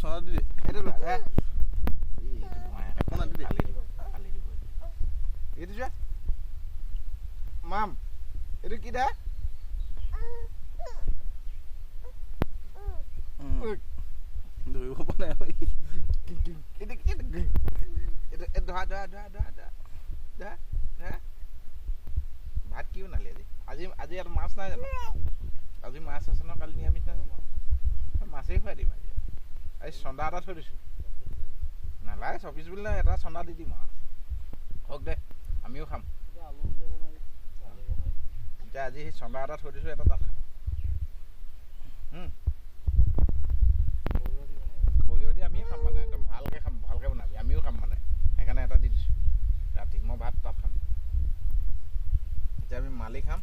চন্দা দি এইটো লোৱা এইটো চোৱা মাম এইটো কি দা ধৰিব পৰা নাই ভাত কি বনালি আজি আজি ইয়াত মাছ নাই জানো আজি মাছ আছে ন কালি নিৰামিষ নাই মাছেই খুৱাই দিম আজি আজি চন্দা এটা থৈ দিছোঁ নালাগে 24 বুলি নাই এটা চন্দা দি দিম আৰু হওক দে আমিও খাম এতিয়া আজি সেই চন্দা এটা থৈ দিছোঁ এটা তাত খাম সৰিয়হ দি আমিও খাম মানে একদম ভালকৈ খাম ভালকৈ বনাবি আমিও খাম মানে সেইকাৰণে এটা দি দিছোঁ ৰাতি মই ভাত তাত খাম এতিয়া আমি মালি খাম